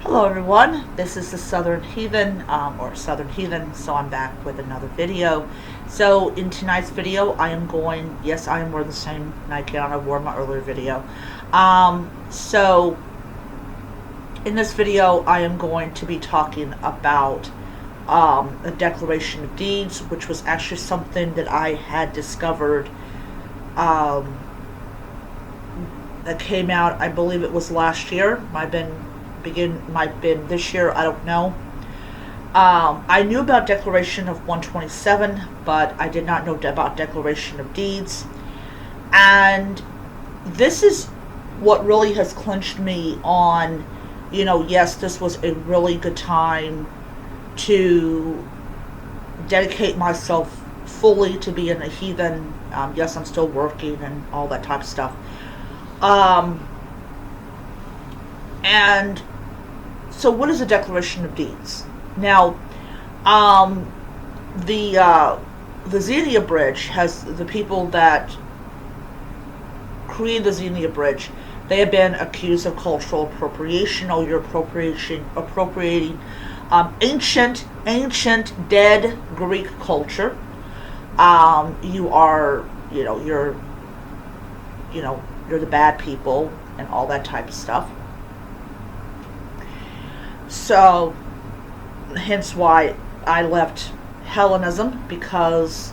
Hello everyone, this is the Southern Heathen, or Southern Heathen, so I'm back with another video. So in tonight's video I am going, yes, I am wearing the same nightgown I wore in my earlier video. So in this video I am going to be talking about the Declaration of Deeds, which was actually something that I had discovered that came out, I believe it was last year, might have been this year, I don't know. I knew about Declaration of 127, but I did not know about Declaration of Deeds. And this is what really has clinched me on, yes, this was a really good time to dedicate myself fully to being a heathen. Yes, I'm still working and all that type of stuff. And so what is the Declaration of Deeds? Now, the Xenia Bridge has, the people that created the Xenia Bridge, they have been accused of cultural appropriation. Oh, you're appropriating ancient dead Greek culture. You are, you're the bad people and all that type of stuff. So, hence why I left Hellenism, because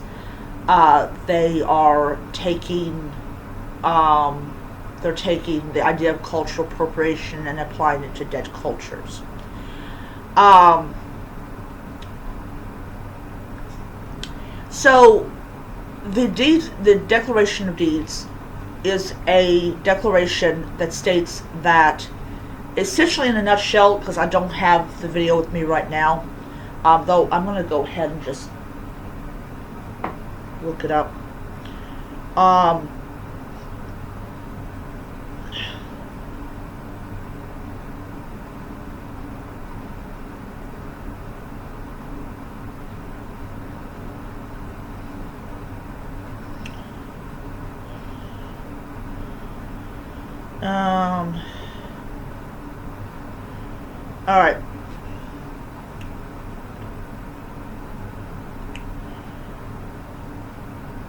they are taking they're taking the idea of cultural appropriation and applying it to dead cultures. So the Declaration of Deeds is a declaration that states that, essentially in a nutshell, because I don't have the video with me right now, though I'm going to go ahead and just look it up. Alright.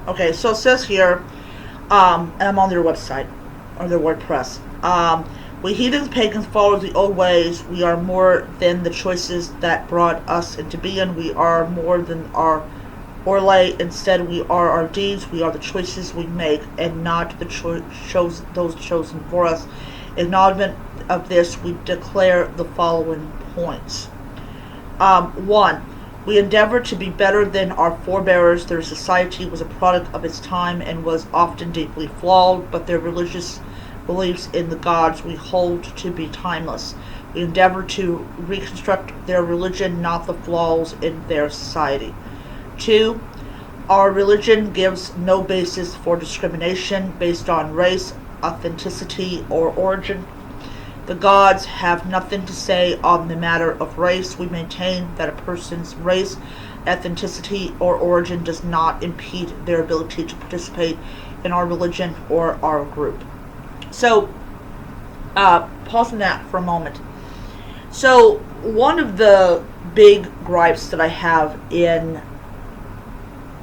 Okay, so it says here, and I'm on their website, or their WordPress. We heathens, pagans, followers of the old ways, we are more than the choices that brought us into being. We are more than our orlay. Instead, we are our deeds. We are the choices we make, and not the those chosen for us. In acknowledgement of this, we declare the following points. 1. We endeavor to be better than our forebears. Their society was a product of its time and was often deeply flawed, but their religious beliefs in the gods we hold to be timeless. We endeavor to reconstruct their religion, not the flaws in their society. 2. Our religion gives no basis for discrimination based on race, authenticity, or origin. The gods have nothing to say on the matter of race. We maintain that a person's race, ethnicity, or origin does not impede their ability to participate in our religion or our group. So, pausing that for a moment. So, one of the big gripes that I have in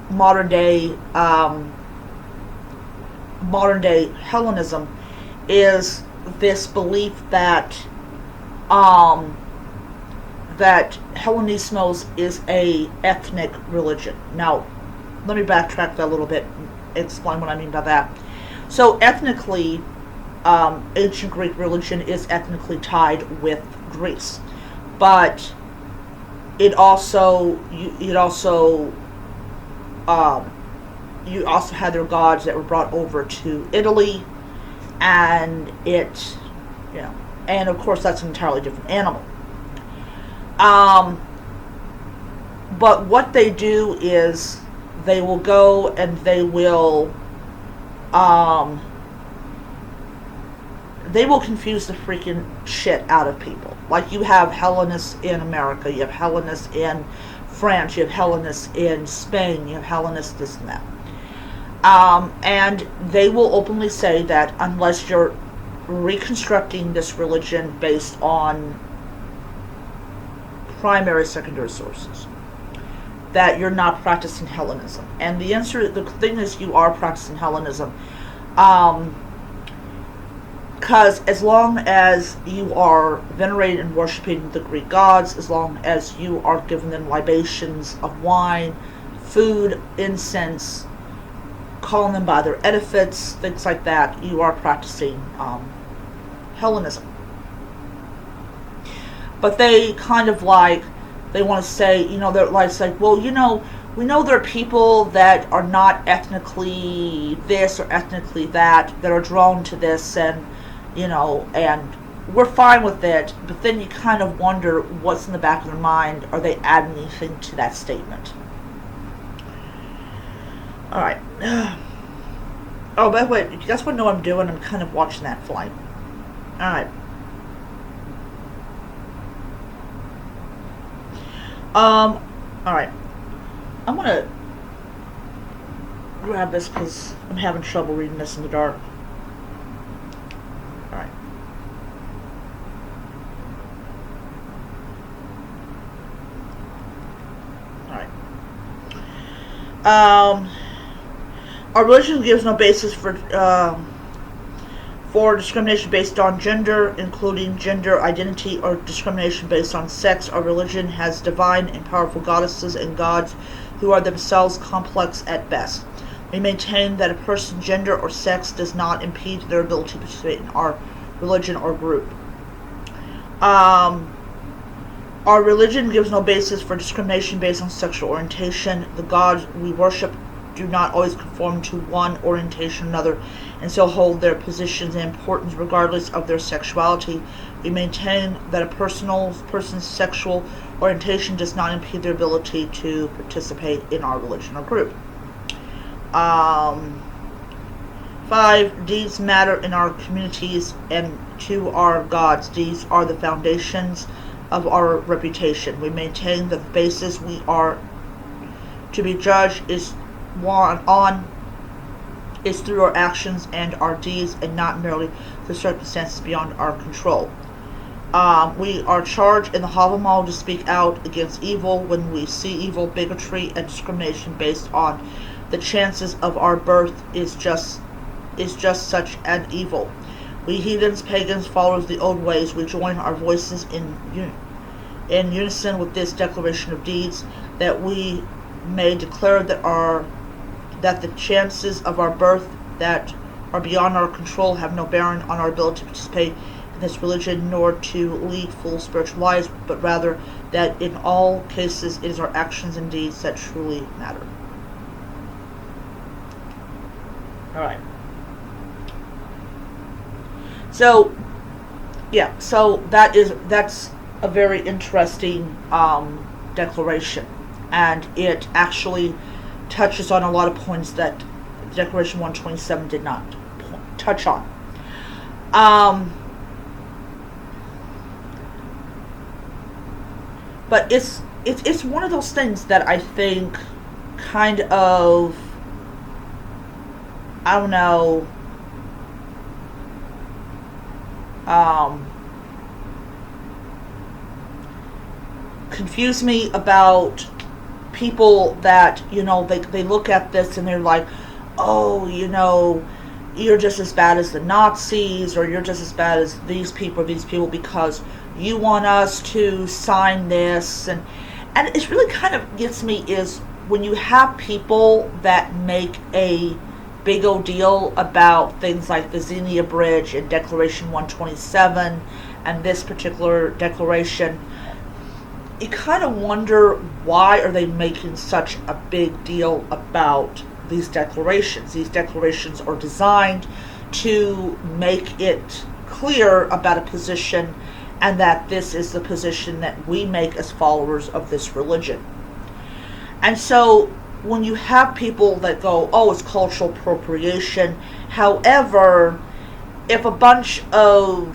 modern day Hellenism is this belief that that Hellenismos is a ethnic religion. Now, let me backtrack that a little bit and explain what I mean by that. So, ethnically, ancient Greek religion is ethnically tied with Greece, but you also had their gods that were brought over to Italy, and and of course that's an entirely different animal. But what they do is they will go and they will confuse the freaking shit out of people. Like, you have Hellenists in America, you have Hellenists in France, you have Hellenists in Spain, you have Hellenists this and that. And they will openly say that unless you're reconstructing this religion based on primary, secondary sources that you're not practicing Hellenism? And the answer, the thing is, you are practicing Hellenism. Because as long as you are venerating and worshiping the Greek gods, as long as you are giving them libations of wine, food, incense, calling them by their epithets, things like that, you are practicing Hellenism. But they kind of like, they want to say, they're like, well, we know there are people that are not ethnically this or ethnically that are drawn to this, and and we're fine with it. But then you kind of wonder what's in the back of their mind. Are they adding anything to that statement? All right. Oh, by the way, you guys want to know what I'm doing? I'm kind of watching that flight. All right. All right. I'm gonna grab this because I'm having trouble reading this in the dark. All right. All right. Our religion gives no basis for discrimination based on gender, including gender identity or discrimination based on sex. Our religion has divine and powerful goddesses and gods who are themselves complex at best. We maintain that a person's gender or sex does not impede their ability to participate in our religion or group. Our religion gives no basis for discrimination based on sexual orientation. The gods we worship do not always conform to one orientation or another, and so hold their positions and importance regardless of their sexuality. We maintain that a person's sexual orientation does not impede their ability to participate in our religion or group. 5. Deeds matter in our communities and to our gods. Deeds are the foundations of our reputation. We maintain that the basis we are to be judged is through our actions and our deeds, and not merely the circumstances beyond our control. We are charged in the Havamal to speak out against evil when we see evil. Bigotry and discrimination based on the chances of our birth is just such an evil. We heathens, pagans, followers of the old ways, we join our voices in unison with this declaration of deeds, that we may declare that the chances of our birth that are beyond our control have no bearing on our ability to participate in this religion, nor to lead full spiritual lives, but rather that in all cases it is our actions and deeds that truly matter. Alright. So, yeah, so that's a very interesting declaration, and it actually touches on a lot of points that Declaration 127 did not touch on. But it's one of those things that I think kind of, I don't know, confuse me about people that, they look at this and they're like, oh, you're just as bad as the Nazis, or you're just as bad as these people because you want us to sign this. And it really kind of gets me is when you have people that make a big old deal about things like the Xenia Bridge and Declaration 127 and this particular declaration, you kind of wonder, why are they making such a big deal about these declarations? These declarations are designed to make it clear about a position, and that this is the position that we make as followers of this religion. And so when you have people that go, oh, it's cultural appropriation, however, if a bunch of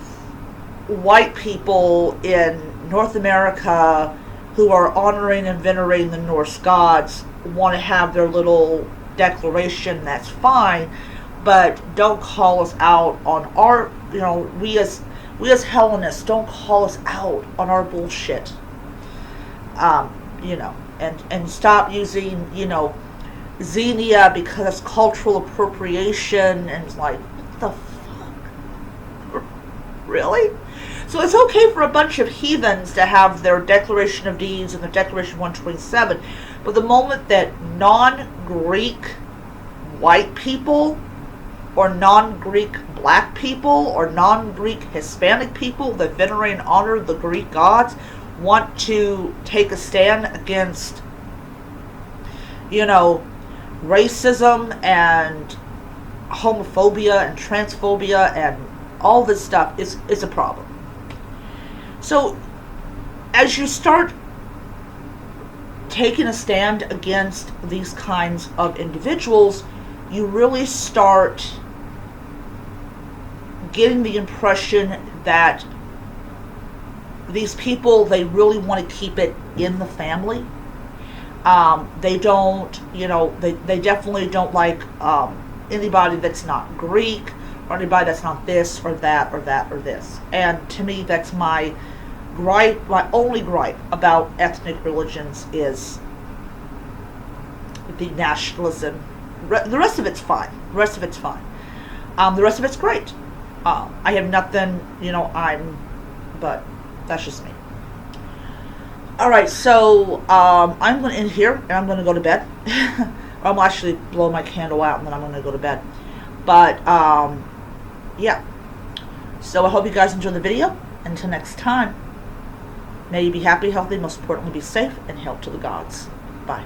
white people in North America who are honoring and venerating the Norse gods want to have their little declaration, that's fine, but don't call us out on our, we as Hellenists, don't call us out on our bullshit. You know, and stop using, you know, Xenia because it's cultural appropriation, and it's like, what the fuck? Really? So it's okay for a bunch of heathens to have their Declaration of Deeds and their Declaration 127, but the moment that non-Greek white people or non-Greek black people or non-Greek Hispanic people that venerate and honor the Greek gods want to take a stand against, you know, racism and homophobia and transphobia and all this stuff is a problem. So as you start taking a stand against these kinds of individuals, you really start getting the impression that these people, they really want to keep it in the family. They don't, you know, they definitely don't like anybody that's not Greek or anybody that's not this or that or that or this. And to me, that's my gripe, my only gripe about ethnic religions is the nationalism. The rest of it's fine. The rest of it's fine. The rest of it's great. I have nothing, you know, but that's just me. Alright, so I'm going to end here and I'm going to go to bed. I'm going to actually blow my candle out and then I'm going to go to bed. But, yeah. So I hope you guys enjoyed the video. Until next time, may you be happy, healthy, most importantly be safe, and help to the gods. Bye.